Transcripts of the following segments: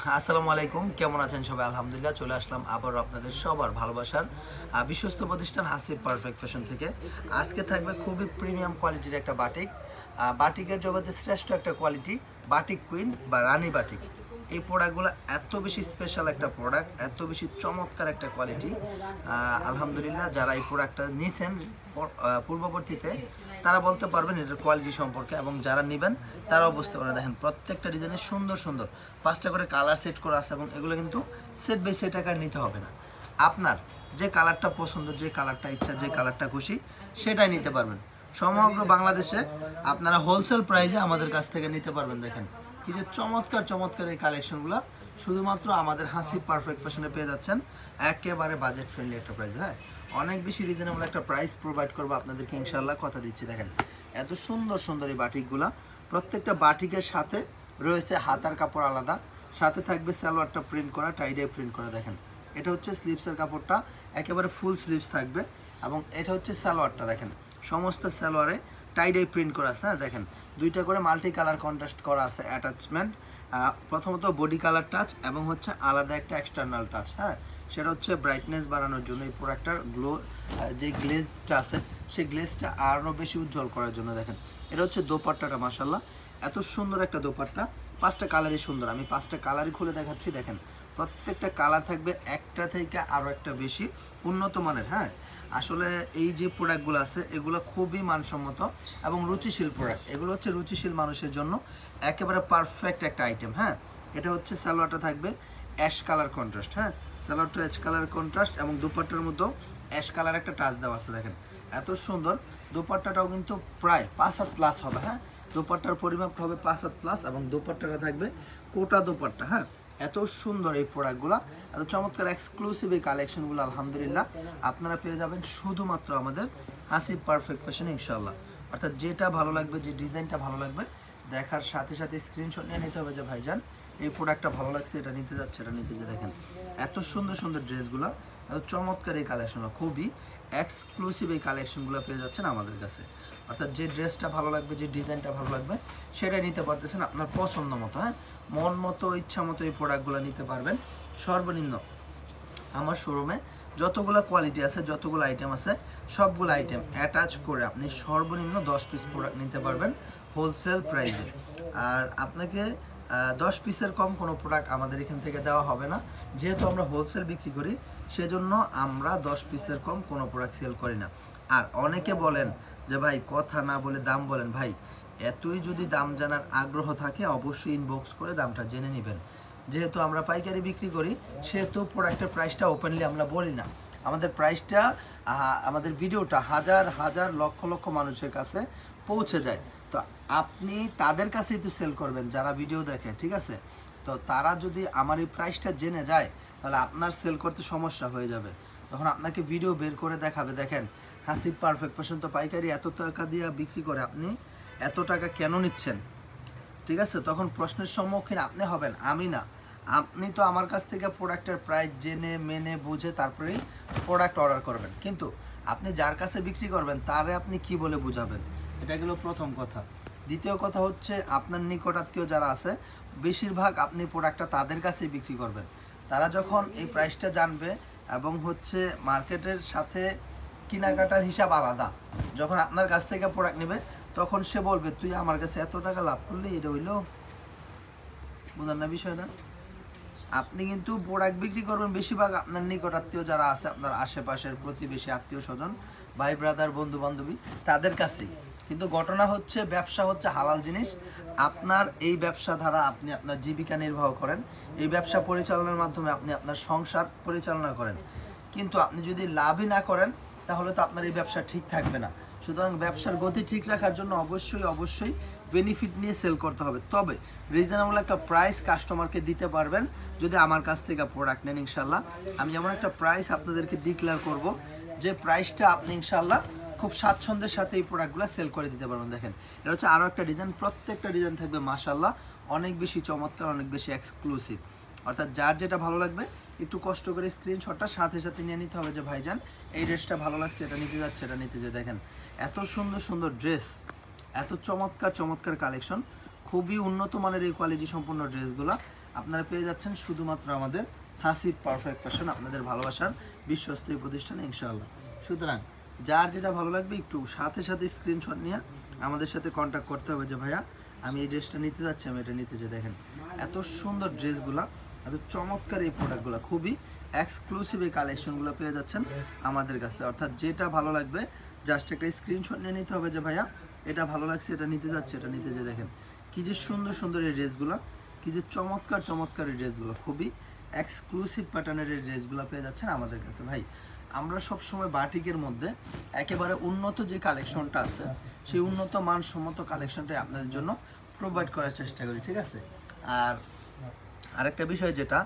আসসালামু আলাইকুম, কেমন আছেন সবাই? আলহামদুলিল্লাহ, চলে আসলাম আবার আপনাদের সবার ভালোবাসার বিশ্বস্ত প্রতিষ্ঠান হাসিব পারফেক্ট ফ্যাশন থেকে। আজকে থাকবে খুবই প্রিমিয়াম কোয়ালিটির একটা বাটিক। বাটিকের জগতে শ্রেষ্ঠ একটা কোয়ালিটি, বাটিক কুইন বা রানী বাটিক। এই প্রোডাক্টগুলো এত বেশি স্পেশাল একটা প্রোডাক্ট, এত বেশি চমৎকার একটা কোয়ালিটি। আলহামদুলিল্লাহ, যারা এই প্রোডাক্টটা নিয়েছেন পূর্ববর্তীতে তারা বলতে পারবেন এটার কোয়ালিটি সম্পর্কে, এবং যারা নেবেন তারাও বুঝতে পারবে। দেখেন, প্রত্যেকটা ডিজাইনের সুন্দর সুন্দর 5টা করে কালার সেট করা আছে, এবং এগুলো কিন্তু সেট বাই সেট আকার নিতে হবে না। আপনার যে কালারটা পছন্দ, যে কালারটা ইচ্ছা, যে কালারটা খুশি সেটাই নিতে পারবেন। সমগ্র বাংলাদেশে আপনারা হোলসেল প্রাইসে আমাদের কাছ থেকে নিতে পারবেন। দেখেন কি যে চমৎকার চমৎকার এই কালেকশনগুলো শুধুমাত্র আমাদের হাসিব পারফেক্ট ফ্যাশনে পেয়ে যাচ্ছেন একেবারে বাজেট ফ্রেন্ডলি একটা প্রাইস। হ্যাঁ, অনেক বেশি রিজনেবল একটা প্রাইস প্রোভাইড করবো আপনাদেরকে ইনশাল্লাহ, কথা দিচ্ছি। দেখেন এত সুন্দর সুন্দর এই বাটিকগুলা, প্রত্যেকটা বাটিকের সাথে রয়েছে হাতার কাপড় আলাদা, সাথে থাকবে সালোয়ারটা প্রিন্ট করা, টাইডাই প্রিন্ট করা। দেখেন এটা হচ্ছে স্লিভসের কাপড়টা, একেবারে ফুল স্লিভস থাকবে, এবং এটা হচ্ছে সালোয়ারটা। দেখেন সমস্ত সালোয়ারে টাইডাই প্রিন্ট করা আছে। হ্যাঁ, দেখেন দুইটা করে মাল্টি কালার কন্ট্রাস্ট করা আছে অ্যাটাচমেন্ট। প্রথমত বডি কালার টাচ এবং হচ্ছে আলাদা একটা এক্সটার্নাল টাচ। হ্যাঁ, সেটা হচ্ছে ব্রাইটনেস বাড়ানোর জন্য, এই প্রোডাক্টটার গ্লো যে গ্লেজটা আছে সেই গ্লেজটা আরও বেশি উজ্জ্বল করার জন্য। দেখেন এটা হচ্ছে দোপাট্টাটা, মাশাল্লাহ এত সুন্দর একটা দোপাট্টা। 5টা কালারই সুন্দর, আমি 5টা কালারই খুলে দেখাচ্ছি। দেখেন প্রত্যেকটা কালার থাকবে একটা থেকে আরও একটা বেশি উন্নত মানের। হ্যাঁ, আসলে এই যে প্রোডাক্টগুলো আছে এগুলো খুবই মানসম্মত এবং রুচিশীল প্রোডাক্ট। এগুলো হচ্ছে রুচিশীল মানুষের জন্য একেবারে পারফেক্ট একটা আইটেম। হ্যাঁ, এটা হচ্ছে সালোয়ারটা থাকবে অ্যাশ কালার কন্ট্রাস্ট। হ্যাঁ, সালোয়ারটা অ্যাশ কালার কন্ট্রাস্ট এবং দুপাট্টার মধ্যেও অ্যাশ কালার একটা টাচ দেওয়া আছে। দেখেন এত সুন্দর দুপাট্টাটাও কিন্তু প্রায় 5 হাত প্লাস হবে। হ্যাঁ, দুপাট্টার পরিমাপ হবে 5 হাত প্লাস, এবং দুপাট্টাটা থাকবে কোটা দুপাট্টা। হ্যাঁ, এত সুন্দর এই প্রোডাক্টগুলো, এত চমৎকার এক্সক্লুসিভ এই কালেকশনগুলো আলহামদুলিল্লাহ আপনারা পেয়ে যাবেন শুধুমাত্র আমাদের হাসিব পারফেক্ট ফ্যাশনে ইনশাল্লাহ। অর্থাৎ যেটা ভালো লাগবে, যে ডিজাইনটা ভালো লাগবে, দেখার সাথে সাথে স্ক্রিনশট নিয়ে নিতে হবে যে ভাইজান এই প্রোডাক্টটা ভালো লাগছে, এটা নিতে যাচ্ছে, এটা নিতে যে। দেখেন এত সুন্দর সুন্দর ড্রেসগুলো, এত চমৎকার এই কালেকশনগুলো, খুবই এক্সক্লুসিভ এই কালেকশনগুলো পেয়ে যাচ্ছেন আমাদের কাছে। অর্থাৎ যে ড্রেসটা ভালো লাগবে, যে ডিজাইনটা ভালো লাগবে সেটাই নিতে পারতেছেন আপনার পছন্দ মতো। হ্যাঁ, মন মতো ইচ্ছা মতো এই প্রোডাক্টগুলো নিতে পারবেন। সর্বনিম্ন আমার শোরুমে যতগুলো কোয়ালিটি আছে, যতগুলো আইটেম আছে, সবগুলো আইটেম অ্যাটাচ করে আপনি সর্বনিম্ন 10 পিস প্রোডাক্ট নিতে পারবেন হোলসেল প্রাইসে। আর আপনাকে 10 পিসের কম কোনো প্রোডাক্ট আমাদের এখান থেকে দেওয়া হবে না। যেহেতু আমরা হোলসেল বিক্রি করি সেজন্য আমরা 10 পিসের কম কোনো প্রোডাক্ট সেল করি না। আর অনেকে বলেন যে ভাই কথা না বলে দাম বলেন। ভাই এতই যদি দাম জানার আগ্রহ থাকে অবশ্যই ইনবক্স করে দামটা জেনে নেবেন। যেহেতু আমরা পাইকারি বিক্রি করি সেহেতু প্রোডাক্টের প্রাইসটা ওপেনলি আমরা বলি না। আমাদের প্রাইসটা আমাদের ভিডিওটা হাজার হাজার লক্ষ লক্ষ মানুষের কাছে পৌঁছে যায়। তো আপনি তাদের কাছেই তো সেল করবেন যারা ভিডিও দেখে, ঠিক আছে? তো তারা যদি আমার এই প্রাইসটা জেনে যায় তাহলে আপনার সেল করতে সমস্যা হয়ে যাবে। তখন আপনাকে ভিডিও বের করে দেখাবে, দেখেন হাসিব পারফেক্ট ফ্যাশন তো পাইকারি এত টাকা দিয়ে বিক্রি করে, আপনি এত টাকা কেন নিচ্ছেন? ঠিক আছে, তখন প্রশ্নের সম্মুখীন আপনি হবেন, আমি না। আপনি তো আমার কাছ থেকে প্রোডাক্টের প্রাইস জেনে মেনে বুঝে তারপরেই প্রোডাক্ট অর্ডার করবেন, কিন্তু আপনি যার কাছে বিক্রি করবেন তারে আপনি কি বলে বুঝাবেন? এটা গেল প্রথম কথা। দ্বিতীয় কথা হচ্ছে আপনার নিকটাত্মীয় যারা আছে বেশিরভাগ আপনি প্রোডাক্টটা তাদের কাছেই বিক্রি করবেন। তারা যখন এই প্রাইসটা জানবে এবং হচ্ছে মার্কেটের সাথে কেনাকাটার হিসাব আলাদা, যখন আপনার কাছ থেকে প্রোডাক্ট নেবে তখন সে বলবে তুই আমার কাছে এত টাকা লাভ করলি, এটা হইলো? বুঝলেন না বিষয়টা? আপনি কিন্তু প্রোডাক্ট বিক্রি করবেন বেশিরভাগ আপনার নিকটাত্মীয় যারা আছে, আপনার আশেপাশের প্রতিবেশী, আত্মীয় স্বজন, ভাই ব্রাদার, বন্ধু বান্ধবী, তাদের কাছেই। কিন্তু ঘটনা হচ্ছে ব্যবসা হচ্ছে হালাল জিনিস। আপনার এই ব্যবসা দ্বারা আপনি আপনার জীবিকা নির্বাহ করেন, এই ব্যবসা পরিচালনার মাধ্যমে আপনি আপনার সংসার পরিচালনা করেন। কিন্তু আপনি যদি লাভই না করেন তাহলে তো আপনার এই ব্যবসা ঠিক থাকবে না। সুতরাং ব্যবসার গতি ঠিক রাখার জন্য অবশ্যই অবশ্যই বেনিফিট নিয়ে সেল করতে হবে। তবে রিজনেবল একটা প্রাইস কাস্টমারকে দিতে পারবেন যদি আমার কাছ থেকে প্রোডাক্ট নেন ইনশাল্লাহ। আমি যেমন একটা প্রাইস আপনাদেরকে ডিক্লেয়ার করব, যে প্রাইসটা আপনি ইনশাল্লাহ খুব স্বাচ্ছন্দ্যের সাথে এই প্রোডাক্টগুলো সেল করে দিতে পারবেন। দেখেন এটা হচ্ছে আরও একটা ডিজাইন, প্রত্যেকটা ডিজাইন থাকবে মাশাল্লাহ অনেক বেশি চমৎকার, অনেক বেশি এক্সক্লুসিভ। অর্থাৎ যার যেটা ভালো লাগবে একটু কষ্ট করে স্ক্রিনশটটা সাথে সাথে নিয়ে নিতে হবে যে ভাইজান এই ড্রেসটা ভালো লাগছে, এটা নিতে যাচ্ছে, এটা নিতে যে। দেখেন এত সুন্দর সুন্দর ড্রেস, এত চমৎকার চমৎকার কালেকশন, খুবই উন্নত মানের এই কোয়ালিটি সম্পন্ন ড্রেসগুলো আপনারা পেয়ে যাচ্ছেন শুধুমাত্র আমাদের হাসিব পারফেক্ট ফ্যাশন, আপনাদের ভালোবাসার বিশ্বস্ত প্রতিষ্ঠানে ইনশাআল্লাহ। সুতরাং যার যেটা ভালো লাগবে একটু সাথে সাথে স্ক্রিনশট নিয়ে আমাদের সাথে কন্ট্যাক্ট করতে হবে যে ভাইয়া আমি এই ড্রেসটা নিতে যাচ্ছি, আমি এটা নিতে চাই। দেখেন এত সুন্দর ড্রেসগুলা, এত চমৎকার এই প্রোডাক্টগুলো, খুবই এক্সক্লুসিভ এই কালেকশনগুলো পেয়ে যাচ্ছেন আমাদের কাছে। অর্থাৎ যেটা ভালো লাগবে জাস্ট একটা স্ক্রিনশট নিয়ে নিতে হবে যে ভাইয়া এটা ভালো লাগছে, এটা নিতে যাচ্ছে, এটা নিতে যে। দেখেন কী যে সুন্দর সুন্দর এই ড্রেসগুলো, কী যে চমৎকার চমৎকার এই ড্রেসগুলো, খুবই এক্সক্লুসিভ প্যাটার্নের এই ড্রেসগুলো পেয়ে যাচ্ছেন আমাদের কাছে। ভাই আমরা সবসময় বাটিকের মধ্যে একেবারে উন্নত যে কালেকশনটা আছে সেই উন্নত মানসম্মত কালেকশনটাই আপনাদের জন্য প্রোভাইড করার চেষ্টা করি, ঠিক আছে। আর আরেকটা বিষয় যেটা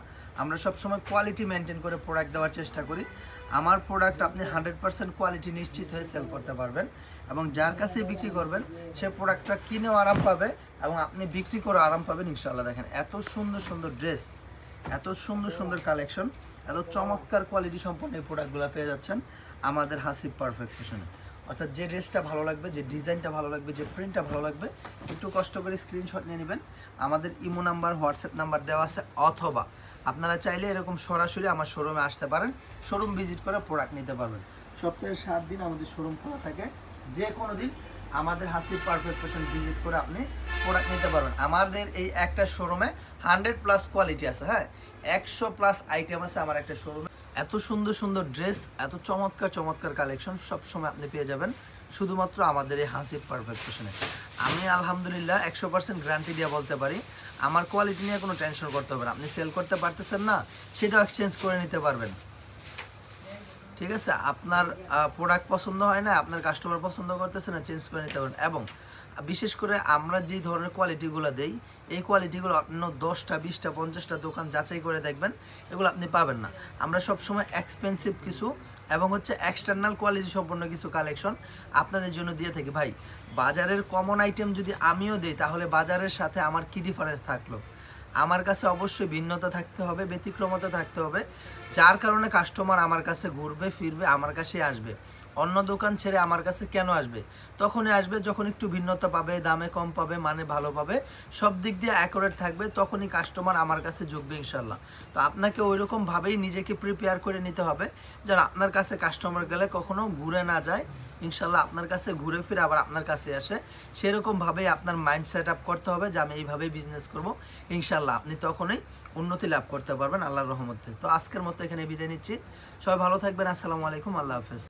আমরা সবসময় কোয়ালিটি মেনটেন করে প্রোডাক্ট দেওয়ার চেষ্টা করি। আমার প্রোডাক্ট আপনি 100% কোয়ালিটি নিশ্চিত হয়ে সেল করতে পারবেন এবং যার কাছে বিক্রি করবেন সে প্রোডাক্টটা কিনেও আরাম পাবে এবং আপনি বিক্রি করে আরাম পাবেন ইনশাআল্লাহ। দেখেন এত সুন্দর সুন্দর ড্রেস, এত সুন্দর সুন্দর কালেকশন, এত চমৎকার কোয়ালিটি সম্পন্ন এই প্রোডাক্টগুলো পেয়ে যাচ্ছেন আমাদের হাসিব পারফেক্ট ফ্যাশনে। অর্থাৎ যে ড্রেসটা ভালো লাগবে, যে ডিজাইনটা ভালো লাগবে, যে প্রিন্টটা ভালো লাগবে একটু কষ্ট করে স্ক্রিনশট নিয়ে নেবেন। আমাদের ইমো নাম্বার, হোয়াটসঅ্যাপ নাম্বার দেওয়া আছে, অথবা আপনারা চাইলে এরকম সরাসরি আমার শোরুমে আসতে পারেন, শোরুম ভিজিট করে প্রোডাক্ট নিতে পারবেন। সপ্তাহে 7 দিন আমাদের শোরুম খোলা থাকে, যে কোনো দিন আমাদের হাসিব পারফেক্ট ফ্যাশন ভিজিট করে আপনি প্রোডাক্ট নিতে পারবেন। আমাদের এই একটা শোরুমে 100+ কোয়ালিটি আছে, হ্যাঁ 100+ আইটেম আছে আমার একটা শোরুমে। এত সুন্দর সুন্দর ড্রেস, এত চমৎকার চমৎকার কালেকশন সবসময় আপনি পেয়ে যাবেন শুধুমাত্র আমাদের এই হাসিব পারফেক্ট ফ্যাশনে। আমি আলহামদুলিল্লাহ 100% গ্যারান্টি দিয়ে বলতে পারি আমার কোয়ালিটি নিয়ে কোনো টেনশন করতে হবে না। আপনি সেল করতে পারতেছেন না, সেটাও এক্সচেঞ্জ করে নিতে পারবেন, ঠিক আছে। আপনার প্রোডাক্ট পছন্দ হয় না, আপনার কাস্টমার পছন্দ করতেছে না, চেঞ্জ করে নিতে পারেন। এবং বিশেষ করে আমরা যেই ধরনের কোয়ালিটিগুলো দেই এই কোয়ালিটিগুলো অন্য 10টা 20টা 50টা দোকান যাচাই করে দেখবেন, এগুলো আপনি পাবেন না। আমরা সবসময় এক্সপেন্সিভ কিছু এবং হচ্ছে এক্সটার্নাল কোয়ালিটি সম্পন্ন কিছু কালেকশন আপনাদের জন্য দিয়ে থাকি। ভাই বাজারের কমন আইটেম যদি আমিও দিই তাহলে বাজারের সাথে আমার কি ডিফারেন্স থাকলো? আমার কাছে অবশ্যই ভিন্নতা থাকতে হবে, ব্যতিক্রমতা থাকতে হবে, যার কারণে কাস্টমার আমার কাছে ঘুরবে ফিরবে, আমার কাছে আসবে। অন্য দোকান ছেড়ে আমার কাছে কেন আসবে? তখনই আসবে যখন একটু ভিন্নতা পাবে, দামে কম পাবে, মানে ভালো পাবে, সব দিক দিয়ে অ্যাকুরেট থাকবে, তখনই কাস্টমার আমার কাছে ঝুঁকবে ইনশাল্লাহ। তো আপনাকে ওইরকমভাবেই নিজেকে প্রিপেয়ার করে নিতে হবে যেন আপনার কাছে কাস্টমার গেলে কখনো ঘুরে না যায়, ইনশাল্লাহ আপনার কাছে ঘুরে ফিরে আবার আপনার কাছে আসে। সেরকমভাবেই আপনার মাইন্ড সেট আপ করতে হবে যে আমি এইভাবেই বিজনেস করব, ইনশাল্লাহ আপনি তখনই উন্নতি লাভ করতে পারবেন আল্লাহর রহমতে। তো আজকের মতো এখানে বিদায় নিচ্ছি, সবাই ভালো থাকবেন, আসসালামু আলাইকুম, আল্লাহ হাফেজ।